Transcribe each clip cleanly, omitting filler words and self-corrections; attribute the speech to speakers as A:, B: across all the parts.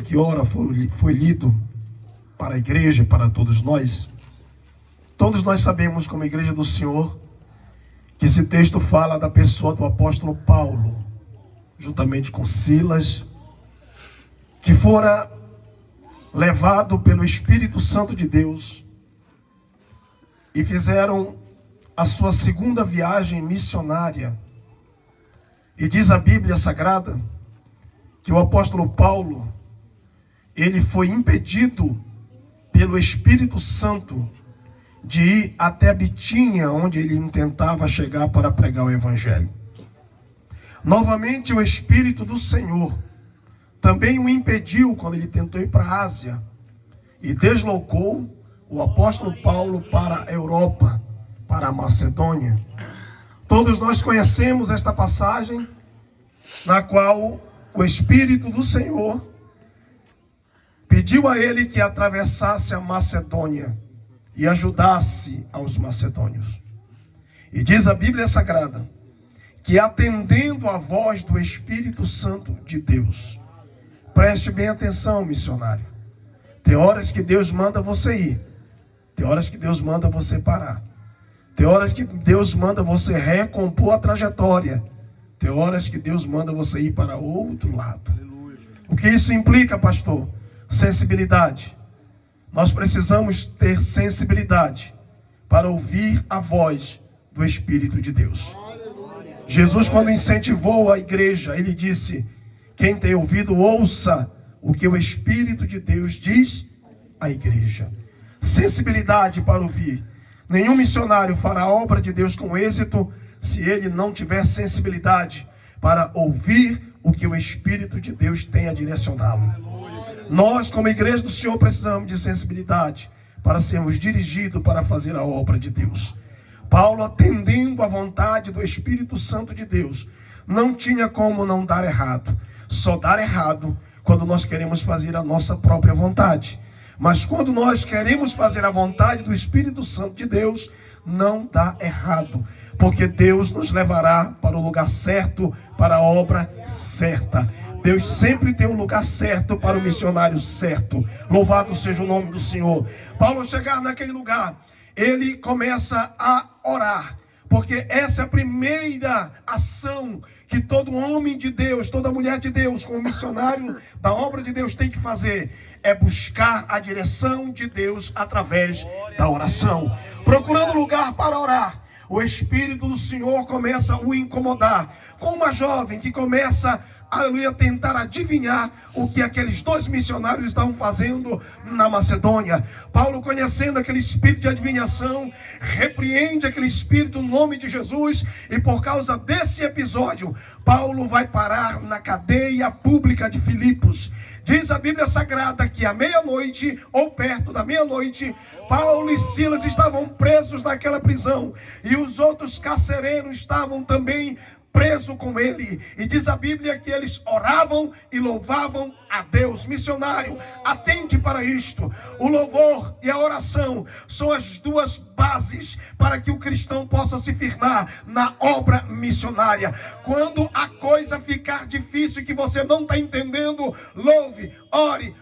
A: Que ora foi lido para a igreja e para todos nós sabemos, como igreja do Senhor, que esse texto fala da pessoa do apóstolo Paulo, juntamente com Silas, que fora levado pelo Espírito Santo de Deus e fizeram a sua segunda viagem missionária. E diz a Bíblia Sagrada que o apóstolo Paulo, ele foi impedido pelo Espírito Santo de ir até a Bitínia, onde ele intentava chegar para pregar o Evangelho. Novamente o Espírito do Senhor também o impediu quando ele tentou ir para a Ásia e deslocou o apóstolo Paulo para a Europa, para a Macedônia. Todos nós conhecemos esta passagem na qual o Espírito do Senhor pediu a ele que atravessasse a Macedônia e ajudasse aos macedônios. E diz a Bíblia Sagrada que, atendendo à voz do Espírito Santo de Deus, preste bem atenção, missionário, tem horas que Deus manda você ir, tem horas que Deus manda você parar, tem horas que Deus manda você recompor a trajetória, tem horas que Deus manda você ir para outro lado. O que isso implica, pastor? Sensibilidade. Nós precisamos ter sensibilidade para ouvir a voz do Espírito de Deus. Jesus, quando incentivou a igreja, ele disse: quem tem ouvido, ouça o que o Espírito de Deus diz à igreja. Sensibilidade para ouvir. Nenhum missionário fará a obra de Deus com êxito se ele não tiver sensibilidade para ouvir o que o Espírito de Deus tem a direcioná-lo. Nós, como igreja do Senhor, precisamos de sensibilidade para sermos dirigidos para fazer a obra de Deus. Paulo, atendendo à vontade do Espírito Santo de Deus, não tinha como não dar errado. Só dar errado quando nós queremos fazer a nossa própria vontade. Mas quando nós queremos fazer a vontade do Espírito Santo de Deus, não dá errado, porque Deus nos levará para o lugar certo, para a obra certa. Deus sempre tem um lugar certo para o missionário certo. Louvado seja o nome do Senhor. Paulo, chegar naquele lugar, ele começa a orar, porque essa é a primeira ação que todo homem de Deus, toda mulher de Deus, como missionário da obra de Deus, tem que fazer, é buscar a direção de Deus através da oração. Procurando lugar para orar, o Espírito do Senhor começa a o incomodar, com uma jovem que começa a tentar adivinhar o que aqueles dois missionários estavam fazendo na Macedônia. Paulo, conhecendo aquele espírito de adivinhação, repreende aquele espírito no nome de Jesus, e por causa desse episódio, Paulo vai parar na cadeia pública de Filipos. Diz a Bíblia Sagrada que à meia-noite, ou perto da meia-noite, Paulo e Silas estavam presos naquela prisão, e os outros carcereiros estavam também preso com ele, e diz a Bíblia que eles oravam e louvavam a Deus. Missionário, atente para isto. O louvor e a oração são as duas bases para que o cristão possa se firmar na obra missionária. Quando a coisa ficar difícil, que você não está entendendo, louve, ore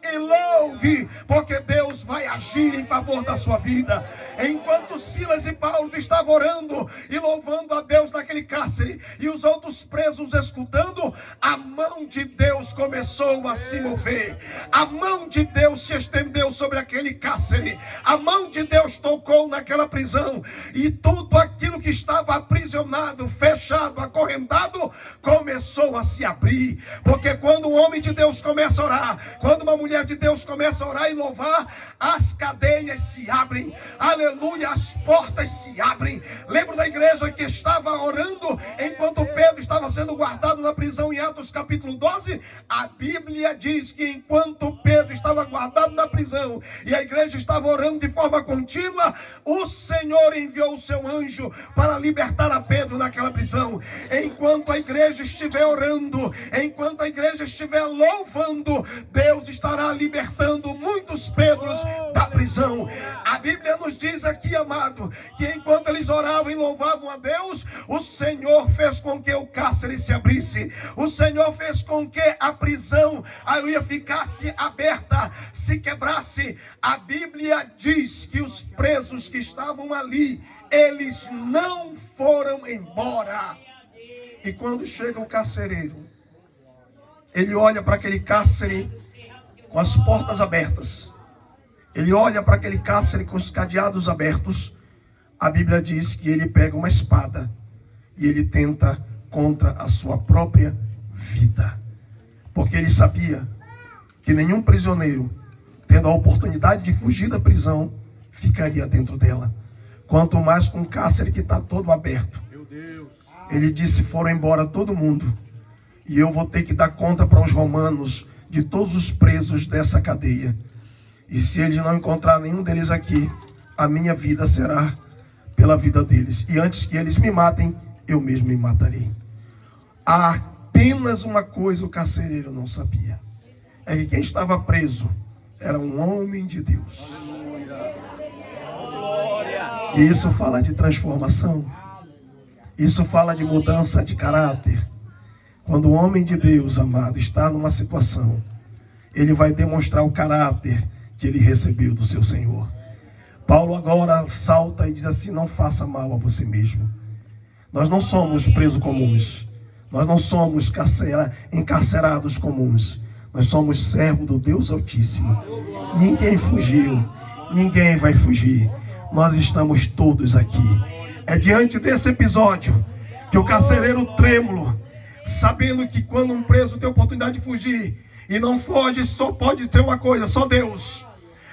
A: e louve, porque Deus vai agir em favor da sua vida. Enquanto Silas e Paulo estavam orando e louvando a Deus naquele cárcere, e os outros presos escutando, a mão de Deus começou a se mover. A mão de Deus se estendeu sobre aquele cárcere. A mão de Deus tocou naquela prisão, e tudo aquilo que estava aprisionado, fechado, acorrentado, começou a se abrir. Porque quando um homem de Deus começa a orar, quando uma mulher de Deus começa a orar e louvar, as cadeias se abrem. Aleluia, as portas se abrem. Lembro da igreja que estava orando enquanto Pedro estava sendo guardado na prisão em Atos capítulo 12. A Bíblia diz que enquanto Pedro estava guardado na prisão e a igreja estava orando de forma contínua, o Senhor enviou o seu anjo para libertar a Pedro naquela prisão. Enquanto a igreja estiver orando, enquanto a igreja estiver louvando, Deus estará libertando muitos Pedros da prisão. A Bíblia nos diz aqui, amado, que enquanto eles oravam e louvavam a Deus, o Senhor fez com que o cárcere se abrisse. O Senhor fez com que a prisão, aleluia, ficasse aberta, se quebrasse. A Bíblia diz que os presos que estavam ali, eles não foram embora. E quando chega o carcereiro, ele olha para aquele cárcere com as portas abertas. Ele olha para aquele cárcere com os cadeados abertos. A Bíblia diz que ele pega uma espada e ele tenta contra a sua própria vida. Porque ele sabia que nenhum prisioneiro, tendo a oportunidade de fugir da prisão, ficaria dentro dela. Quanto mais com um cárcere que está todo aberto. Ele disse: foram embora todo mundo, e eu vou ter que dar conta para os romanos de todos os presos dessa cadeia. E se eles não encontrar nenhum deles aqui, a minha vida será pela vida deles. E antes que eles me matem, eu mesmo me matarei. Há apenas uma coisa o carcereiro não sabia: é que quem estava preso era um homem de Deus. E isso fala de transformação. Isso fala de mudança de caráter. Quando o homem de Deus, amado, está numa situação, ele vai demonstrar o caráter que ele recebeu do seu Senhor. Paulo agora salta e diz assim: não faça mal a você mesmo. Nós não somos presos comuns. Nós não somos encarcerados comuns. Nós somos servos do Deus Altíssimo. Ninguém fugiu. Ninguém vai fugir. Nós estamos todos aqui. É diante desse episódio que o carcereiro trêmulo, sabendo que quando um preso tem a oportunidade de fugir e não foge, só pode ter uma coisa: só Deus.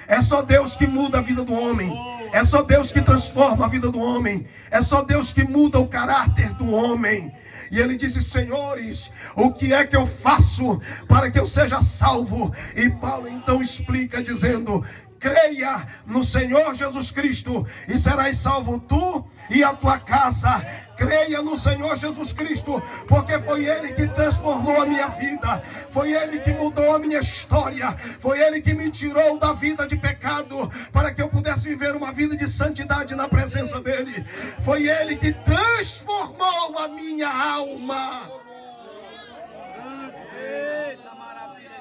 A: É só Deus que muda a vida do homem. É só Deus que transforma a vida do homem. É só Deus que muda o caráter do homem. E ele disse: senhores, o que é que eu faço para que eu seja salvo? E Paulo então explica dizendo: creia no Senhor Jesus Cristo e serás salvo tu e a tua casa. Creia no Senhor Jesus Cristo, porque foi Ele que transformou a minha vida, foi Ele que mudou a minha história, foi Ele que me tirou da vida de pecado para que eu pudesse viver uma vida de santidade na presença dEle. Foi Ele que transformou a minha alma.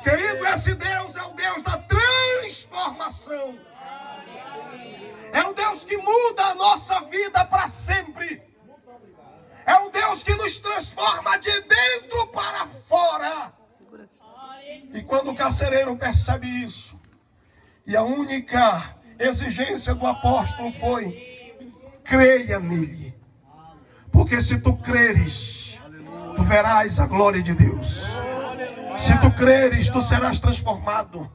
A: Querido, esse Deus é o Deus da transformação. É o Deus que muda a nossa vida para sempre. É o Deus que nos transforma de dentro para fora. E quando o carcereiro percebe isso, e a única exigência do apóstolo foi: creia nele. Porque se tu creres, tu verás a glória de Deus. Se tu creres, tu serás transformado.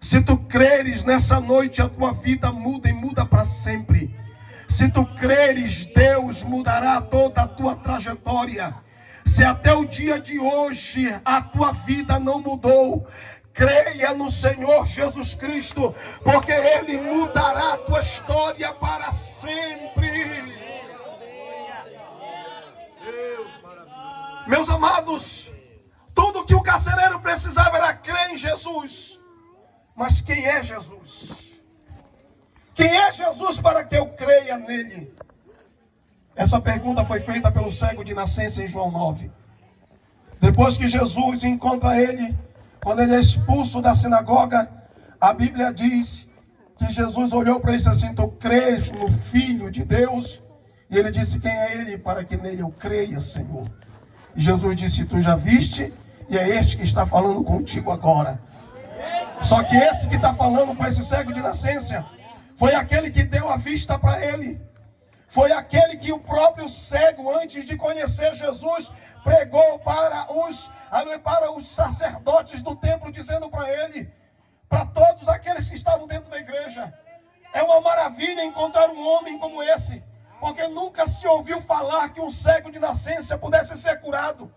A: Se tu creres, nessa noite a tua vida muda e muda para sempre. Se tu creres, Deus mudará toda a tua trajetória. Se até o dia de hoje a tua vida não mudou, creia no Senhor Jesus Cristo, porque Ele mudará a tua história para sempre. Meus amados, tudo que o carcereiro precisava era crer em Jesus. Mas quem é Jesus? Quem é Jesus para que eu creia nele? Essa pergunta foi feita pelo cego de nascença em João 9. Depois que Jesus encontra ele, quando ele é expulso da sinagoga, a Bíblia diz que Jesus olhou para ele e disse assim: tu crês no Filho de Deus? E ele disse: quem é ele para que nele eu creia, Senhor? E Jesus disse: tu já viste, e é este que está falando contigo agora. Só que esse que está falando com esse cego de nascença foi aquele que deu a vista para ele. Foi aquele que o próprio cego, antes de conhecer Jesus, pregou para os sacerdotes do templo, dizendo para ele, para todos aqueles que estavam dentro da igreja: é uma maravilha encontrar um homem como esse, porque nunca se ouviu falar que um cego de nascença pudesse ser curado.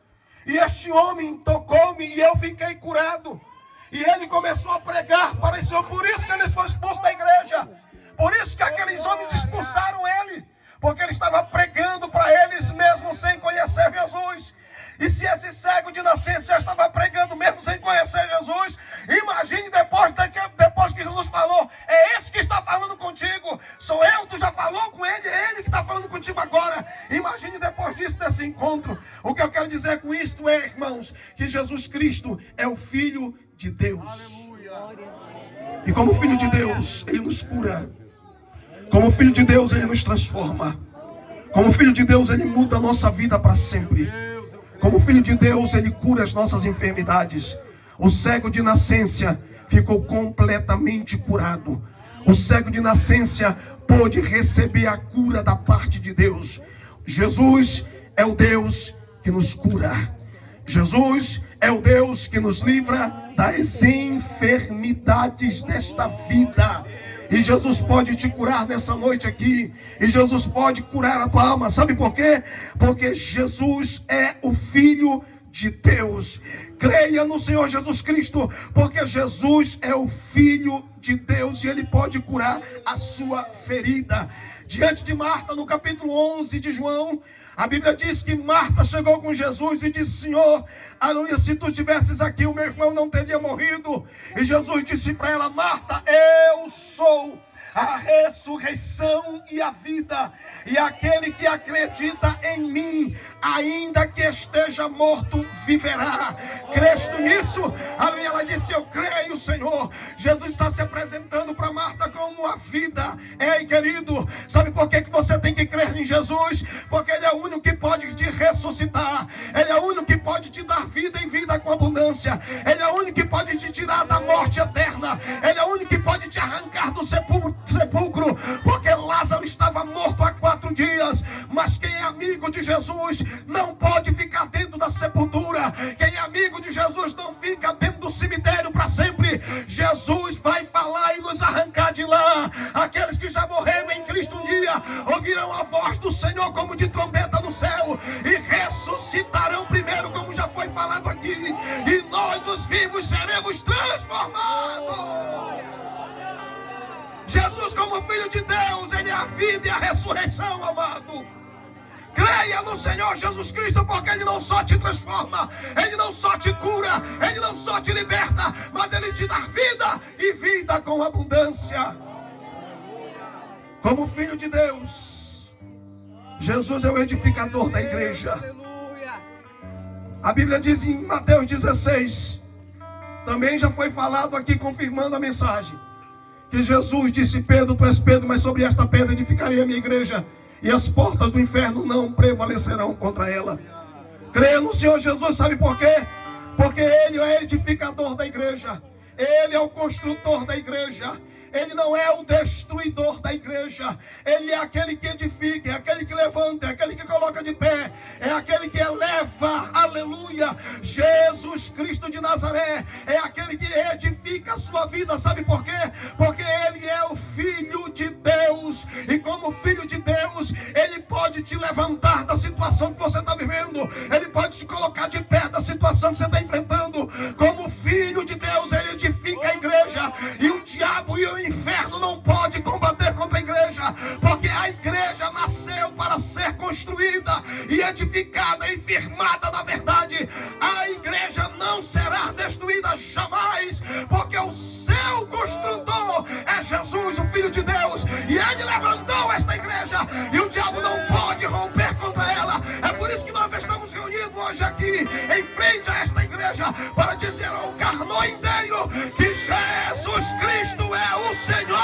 A: E este homem tocou-me e eu fiquei curado. E ele começou a pregar para isso. Por isso que ele foi expulso da igreja. Por isso que aqueles homens expulsaram ele. Porque ele estava pregando para eles mesmo sem conhecer Jesus. E se esse cego de nascença já estava pregando mesmo sem conhecer Jesus, imagine depois que Jesus falou: é esse que está falando contigo. Sou eu, tu já falou com ele, é ele que está falando contigo Jesus Cristo é o Filho de Deus.
B: Aleluia.
A: E como Filho de Deus, Ele nos cura. Como Filho de Deus, Ele nos transforma. Como Filho de Deus, Ele muda a nossa vida para sempre. Como Filho de Deus, Ele cura as nossas enfermidades. O cego de nascença ficou completamente curado. O cego de nascença pôde receber a cura da parte de Deus. Jesus é o Deus que nos cura. Jesus é o Deus que nos livra das enfermidades desta vida. E Jesus pode te curar nessa noite aqui. E Jesus pode curar a tua alma. Sabe por quê? Porque Jesus é o Filho de Deus. Creia no Senhor Jesus Cristo, porque Jesus é o Filho de Deus e Ele pode curar a sua ferida. Diante de Marta, no capítulo 11 de João, a Bíblia diz que Marta chegou com Jesus e disse: Senhor, aleluia, se tu estivesses aqui, o meu irmão não teria morrido. E Jesus disse para ela: Marta, eu sou a ressurreição e a vida, e aquele que acredita em mim, ainda que esteja morto, viverá. Crês tu nisso? Aleluia. Ela disse: eu creio, Senhor. Jesus está se apresentando para Marta como a vida. Ei, querido, sabe por que você tem que crer em Jesus? Porque Ele é o único que pode te ressuscitar. Ele é o único que pode te dar vida e vida com abundância. Ele é o único que pode te tirar da morte eterna. Ele é o único que pode te arrancar do sepulcro, porque Lázaro estava morto há 4 dias, mas quem é amigo de Jesus não pode ficar dentro da sepultura. Quem é amigo de Jesus não fica dentro do cemitério para sempre. Jesus vai falar e nos arrancar de lá. Aqueles que já morreram em Cristo um dia ouvirão a voz do Senhor como de trombeta no céu e ressuscitarão primeiro, como já foi falado aqui, e nós os vivos seremos transformados. Jesus, como Filho de Deus, Ele é a vida e a ressurreição, amado. Creia no Senhor Jesus Cristo, porque Ele não só te transforma, Ele não só te cura, Ele não só te liberta, mas Ele te dá vida e vida com abundância. Como Filho de Deus, Jesus é o edificador da igreja. A Bíblia diz em Mateus 16, também já foi falado aqui, confirmando a mensagem, que Jesus disse: Pedro, tu és Pedro, mas sobre esta pedra edificarei a minha igreja, e as portas do inferno não prevalecerão contra ela. Creia no Senhor Jesus, sabe por quê? Porque Ele é edificador da igreja. Ele é o construtor da igreja. Ele não é o destruidor da igreja. Ele é aquele que edifica, é aquele que levanta, é aquele que coloca de pé, é aquele que eleva, aleluia. Jesus Cristo de Nazaré é aquele que edifica a sua vida. Sabe por quê? Porque Ele é o Filho de Deus, e como Filho de Deus, Ele pode te levantar da situação que você está vivendo. Ele pode te colocar de pé da situação que você está enfrentando. Como Filho de Deus, Ele edifica a igreja, e o diabo e o inferno não pode combater contra a igreja, porque a igreja nasceu para ser construída e edificada e firmada na verdade. A igreja não será destruída jamais, porque o seu construtor é Jesus, o Filho de Deus, e Ele levantou esta igreja, e o diabo não pode romper contra ela. É por isso que nós estamos reunidos hoje aqui, em frente a esta igreja, para dizer ao carno inteiro que Jesus Cristo é o Senhor.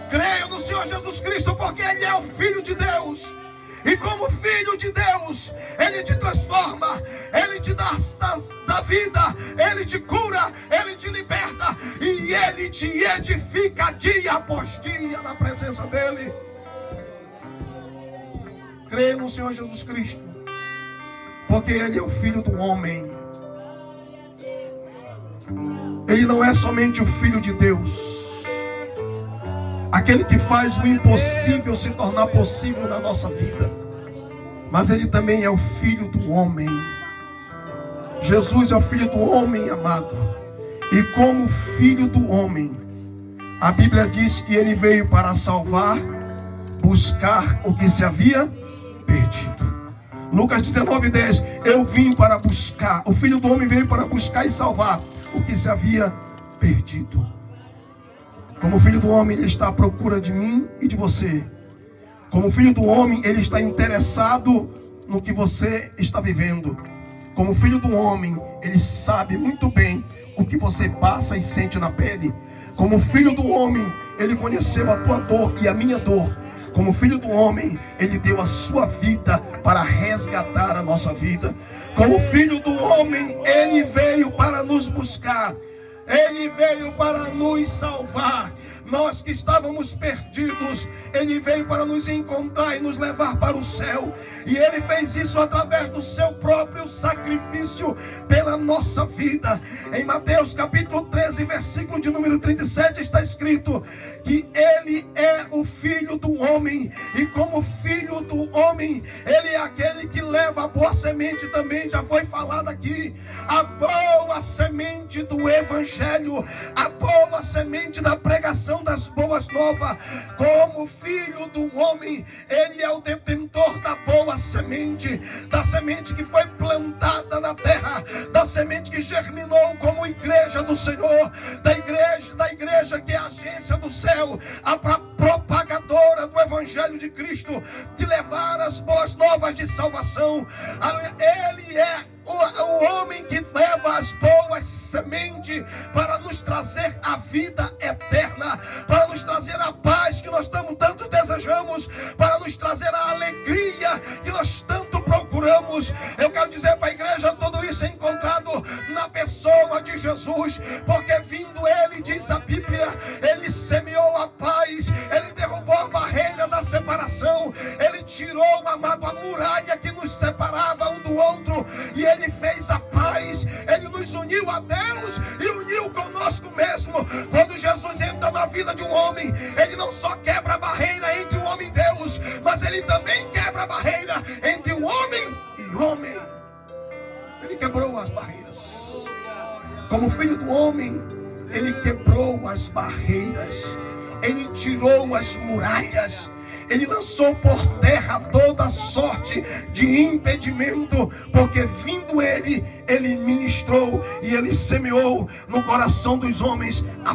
A: Creio no Senhor Jesus Cristo, porque Ele é o Filho de Deus. E como Filho de Deus, Ele te transforma, Ele te dá vida, Ele te cura, Ele te liberta, e Ele te edifica dia após dia na presença dEle. Creio no Senhor Jesus Cristo, porque Ele é o Filho do homem. Ele não é somente o Filho de Deus, aquele que faz o impossível se tornar possível na nossa vida, mas Ele também é o Filho do homem. Jesus é o Filho do homem, amado. E como Filho do homem, a Bíblia diz que Ele veio para salvar, buscar o que se havia perdido. Lucas 19:10, eu vim para buscar, o Filho do homem veio para buscar e salvar o que se havia perdido. Como Filho do homem, Ele está à procura de mim e de você. Como Filho do homem, Ele está interessado no que você está vivendo. Como filho do homem, Ele sabe muito bem o que você passa e sente na pele. Como filho do homem, Ele conheceu a tua dor e a minha dor. Como filho do homem, Ele deu a sua vida para resgatar a nossa vida. Como filho do homem, Ele veio para nos buscar. Ele veio para nos salvar. Nós que estávamos perdidos, Ele veio para nos encontrar e nos levar para o céu. E Ele fez isso através do seu próprio sacrifício pela nossa vida. Em Mateus capítulo 13, versículo de número 37, está escrito que Ele é o Filho do homem. E como Filho do homem, Ele é aquele que leva a boa semente, também já foi falado aqui. A boa semente do Evangelho, a boa semente da pregação das boas novas. Como Filho do homem, Ele é o detentor da boa semente, da semente que foi plantada na terra, da semente que germinou como igreja do Senhor, da igreja que é a agência do céu, a propagadora do Evangelho de Cristo, de levar as boas novas de salvação. Ele é o homem que leva as boas sementes para nos trazer a vida eterna, para nos trazer a paz que nós tanto desejamos, para nos trazer a alegria que nós tanto procuramos. Eu quero dizer para a igreja, tudo isso é encontrado na pessoa de Jesus, porque vindo Ele, diz a Bíblia, Ele semeou a paz, Ele derrubou a barreira da separação, Ele tirou, amado, a muralha que nos separava um do outro, e Ele fez a paz. Ele nos uniu a Deus e uniu conosco mesmo. Quando Jesus entra na vida de um homem, Ele não só quebra a barreira entre o homem e Deus, mas Ele também quebra a barreira entre o homem e homem. Ele quebrou as barreiras. Como Filho do homem, Ele quebrou as barreiras, Ele tirou as muralhas, Ele lançou por terra toda sorte de impedimento, porque vindo Ele ministrou e Ele semeou no coração dos homens a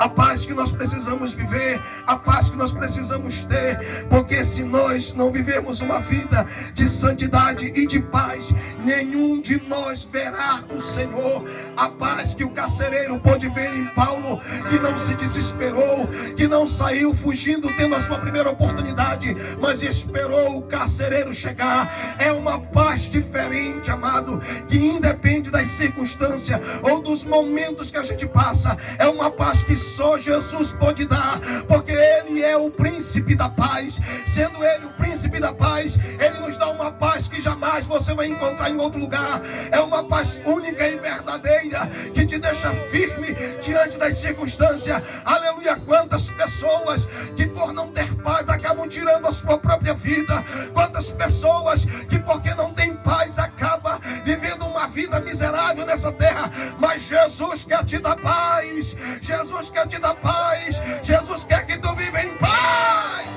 A: paz que nós precisamos viver, a paz que nós precisamos ter, porque se nós não vivermos uma vida de santidade e de paz, nenhum de nós verá o Senhor. A paz que o carcereiro pôde ver em Paulo, que não se desesperou, que não saiu fugindo tendo a sua primeira oportunidade, mas esperou o carcereiro chegar. É uma paz diferente, amado, que independe das circunstâncias ou dos momentos que a gente passa. É uma paz que só Jesus pode dar, porque Ele é o príncipe da paz. Sendo Ele o príncipe da paz, Ele nos dá uma paz que jamais você vai encontrar em outro lugar. É uma paz única e verdadeira, que te deixa firme diante das circunstâncias. Aleluia! Quantas pessoas que por não ter paz acabam tirando a sua própria vida. Quantas pessoas que porque não tem paz acabam vivendo uma vida miserável nessa terra. Mas Jesus quer te dar paz. Jesus quer te dar paz. Jesus quer que tu viva em paz.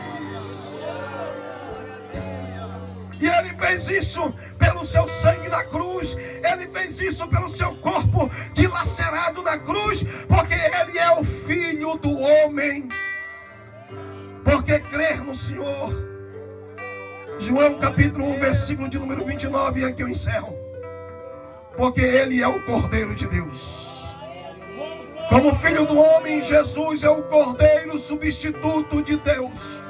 A: E Ele fez isso pelo seu sangue na cruz. Ele fez isso pelo seu corpo dilacerado na cruz, porque Ele é o Filho do homem. Porque crer no Senhor. João capítulo 1, versículo de número 29, e aqui eu encerro. Porque Ele é o Cordeiro de Deus. Como Filho do homem, Jesus é o Cordeiro substituto de Deus.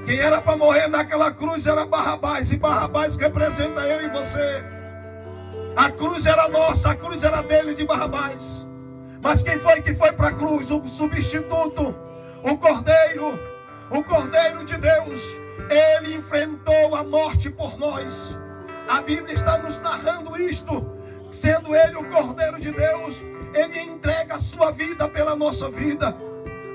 A: Quem era para morrer naquela cruz era Barrabás, e Barrabás representa eu e você. A cruz era nossa, a cruz era dele, de Barrabás. Mas quem foi que foi para a cruz? O substituto, o Cordeiro de Deus. Ele enfrentou a morte por nós. A Bíblia está nos narrando isto. Sendo Ele o Cordeiro de Deus, Ele entrega a sua vida pela nossa vida.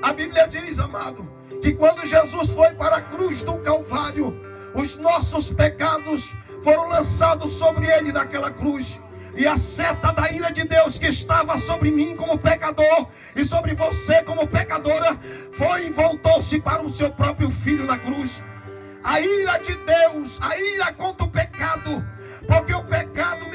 A: A Bíblia diz, amado, que quando Jesus foi para a cruz do Calvário, os nossos pecados foram lançados sobre Ele naquela cruz. E a seta da ira de Deus que estava sobre mim como pecador e sobre você como pecadora, foi e voltou-se para o seu próprio Filho na cruz. A ira de Deus, a ira contra o pecado, porque o pecado,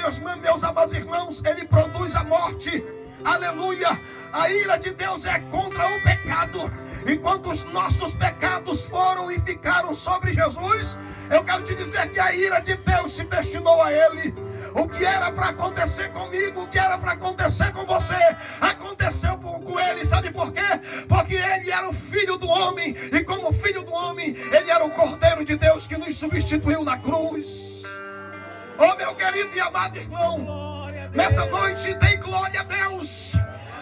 A: meus amados irmãos, ele produz a morte. Aleluia. A ira de Deus é contra o pecado. Enquanto os nossos pecados foram e ficaram sobre Jesus, eu quero te dizer que a ira de Deus se destinou a Ele. O que era para acontecer comigo, o que era para acontecer com você, aconteceu com Ele. Sabe por quê? Porque Ele era o Filho do homem. E como Filho do homem, Ele era o Cordeiro de Deus que nos substituiu na cruz. Oh, meu querido e amado irmão, nessa noite dê glória a Deus.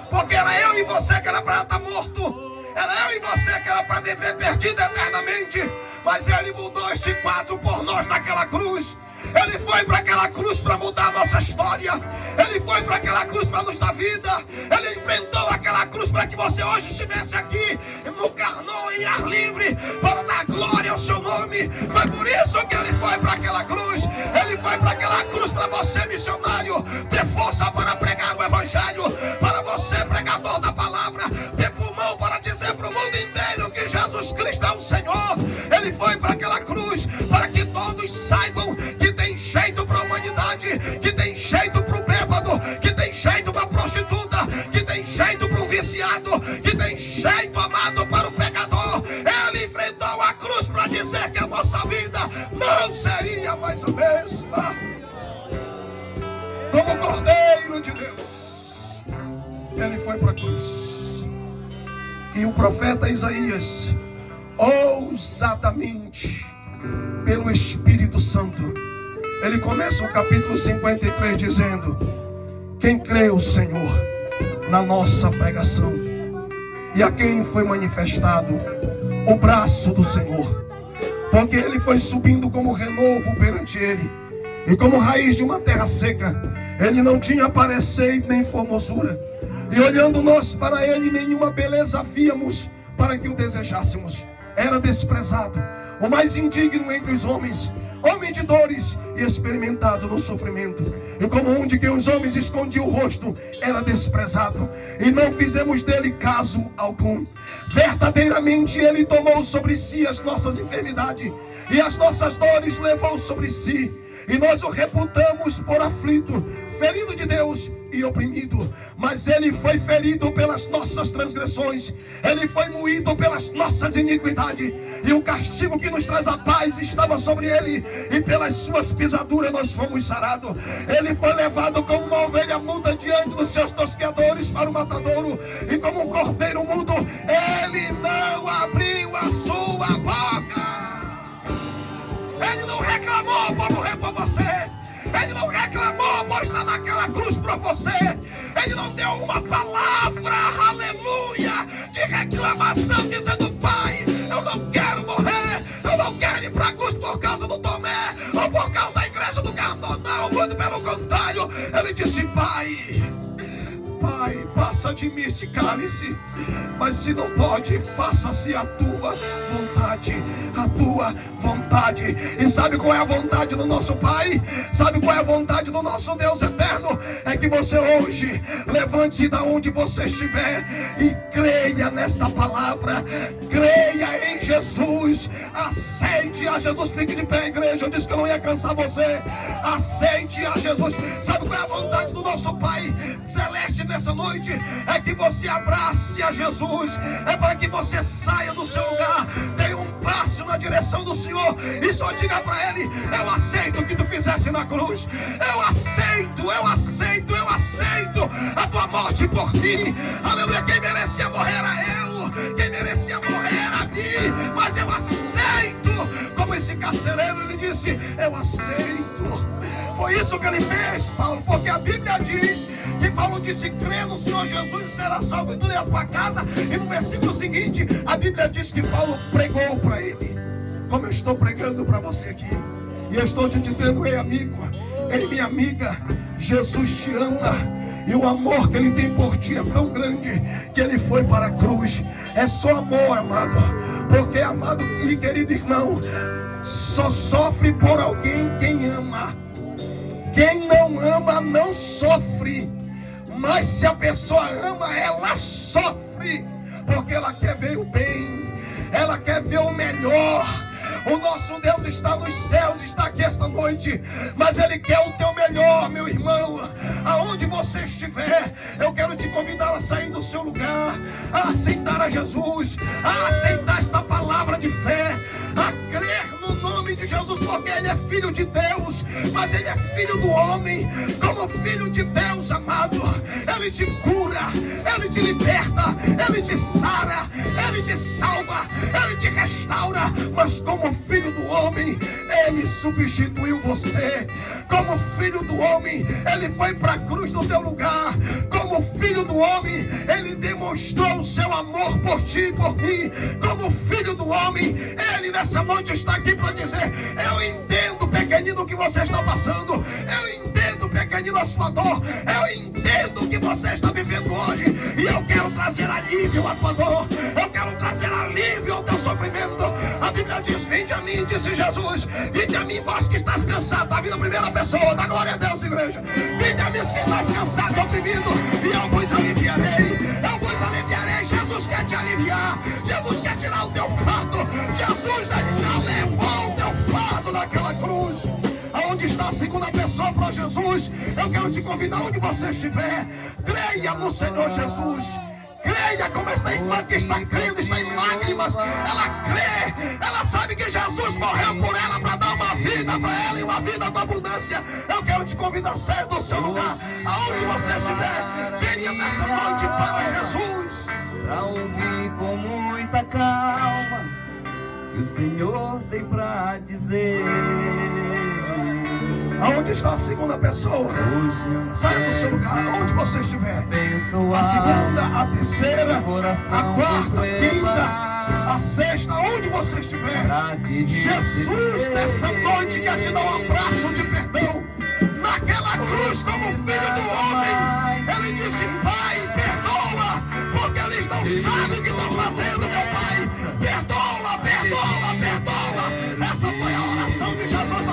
A: Porque era eu e você que era para estar morto. Era eu e você que era para viver perdido eternamente. Mas Ele mudou este quadro por nós naquela cruz. Ele foi para aquela cruz para mudar a nossa história. Ele foi para aquela cruz para nos dar vida. Ele enfrentou aquela cruz para que você hoje estivesse aqui no Carnot, em ar livre, para dar glória ao seu nome. Foi por isso que Ele foi para aquela cruz. Ele foi para aquela cruz para você, missionário, ter força para pregar o Evangelho. Para você, pregador da palavra, ter pulmão para dizer para o mundo inteiro que Jesus Cristo é o Senhor. Ele foi para aquela cruz para que todos saibam que tem jeito para a humanidade, que tem jeito para o bêbado, que tem jeito para a prostituta, que tem jeito para o viciado, que tem jeito, amado, para o pecador. Ele enfrentou a cruz para dizer que a nossa vida não seria mais a mesma. Como Cordeiro de Deus, Ele foi para a cruz. E o profeta Isaías, ousadamente, pelo Espírito Santo, ele começa o capítulo 53 dizendo: quem creu, Senhor, na nossa pregação, e a quem foi manifestado o braço do Senhor, porque ele foi subindo como renovo perante ele, e como raiz de uma terra seca. Ele não tinha parecer nem formosura, e olhando nós para ele, nenhuma beleza víamos para que o desejássemos. Era desprezado, o mais indigno entre os homens, homem de dores e experimentado no sofrimento. E como um de que os homens escondiam o rosto, era desprezado, e não fizemos dele caso algum. Verdadeiramente Ele tomou sobre si as nossas enfermidades, e as nossas dores levou sobre si. E nós o reputamos por aflito, ferido de Deus e oprimido. Mas Ele foi ferido pelas nossas transgressões, Ele foi moído pelas nossas iniquidades, e o castigo que nos traz a paz estava sobre Ele, e pelas suas pisaduras nós fomos sarados. Ele foi levado como uma ovelha muda diante dos seus tosqueadores para o matadouro, e como um cordeiro mudo, Ele não abriu a sua boca. Ele não reclamou por morrer por você. Ele não reclamou por estar naquela cruz por você. Ele não deu uma palavra, aleluia, de reclamação, dizendo: Pai, eu não quero morrer, eu não quero ir para a cruz por causa do Tomé, ou por causa da igreja do Carnot. Não, muito pelo contrário. Ele disse: Pai, passa de mim este cálice, mas se não pode, faça-se a tua vontade, a tua vontade. E sabe qual é a vontade do nosso Pai? Sabe qual é a vontade do nosso Deus eterno? É que você hoje levante-se da onde você estiver e creia nesta palavra, creia em Jesus, aceite a Jesus. Fique de pé, igreja, eu disse que eu não ia cansar você. Aceite a Jesus. Sabe qual é a vontade do nosso Pai celeste nessa noite? É que você abrace a Jesus, é para que você saia do seu lugar, dê um passo na direção do Senhor e só diga para Ele: eu aceito o que tu fizesse na cruz, eu aceito a tua morte por mim, aleluia. Quem merecia morrer era eu, quem merecia morrer era mim, mas eu aceito. Como esse carcereiro, ele disse: eu aceito. Foi isso que ele fez, Paulo, porque a Bíblia diz que Paulo disse: crê no Senhor Jesus e será salvo, e tu e a tua casa. E no versículo seguinte, a Bíblia diz que Paulo pregou para ele, como eu estou pregando para você aqui. E eu estou te dizendo: ei amigo, ei minha amiga, Jesus te ama, e o amor que Ele tem por ti é tão grande que Ele foi para a cruz. É só amor, amado, porque, amado e querido irmão, só sofre por alguém quem ama. Quem não ama não sofre, mas se a pessoa ama, ela sofre, porque ela quer ver o bem, ela quer ver o melhor. O nosso Deus está nos céus, está aqui esta noite, mas Ele quer o teu melhor, meu irmão. Aonde você estiver, eu quero te convidar a sair do seu lugar, a aceitar a Jesus, a aceitar esta palavra de fé, a crer no nome de Jesus, porque Ele é Filho de Deus, mas Ele é Filho do homem. Como Filho de Deus, amado, Ele te cura, Ele te liberta, Ele te sara, Ele te salva, Ele te restaura. Mas como Filho do homem, Ele substituiu você. Como Filho do homem, Ele foi para a cruz no teu lugar. Como Filho do homem, Ele demonstrou o seu amor por ti e por mim. Como Filho do homem, Ele nessa noite está aqui para dizer: eu entendo, pequenino, o que você está passando. Eu entendo, pequenino, a sua dor. Eu entendo o que você está vivendo hoje. E eu quero trazer alívio à tua dor. Eu quero trazer alívio ao teu sofrimento. A Bíblia diz: vinde a mim, disse Jesus. Vinde a mim, vós que estás cansado. Está vindo a primeira pessoa. Dá glória a Deus, igreja. Vinde a mim, que estás cansado, oprimido, e eu vos aliviarei. Eu vos aliviarei. Jesus quer te aliviar. Jesus quer tirar o teu fardo. Jesus já levou o teu fardo naquela cruz. Aonde está a segunda pessoa para Jesus? Eu quero te convidar, onde você estiver, creia no Senhor Jesus. Creia como essa irmã que está crendo, está em lágrimas. Ela crê, ela sabe que Jesus morreu por ela para dar uma vida para ela e uma vida com abundância. Eu quero te convidar, saia do seu lugar, aonde você estiver, venha nessa noite para Jesus.
B: Para ouvir com muita calma que o Senhor tem para dizer.
A: Aonde está a segunda pessoa? Saia do seu lugar, aonde você estiver. A segunda, a terceira, a quarta, a quinta, a sexta, aonde você estiver. Jesus nessa noite quer te dar um abraço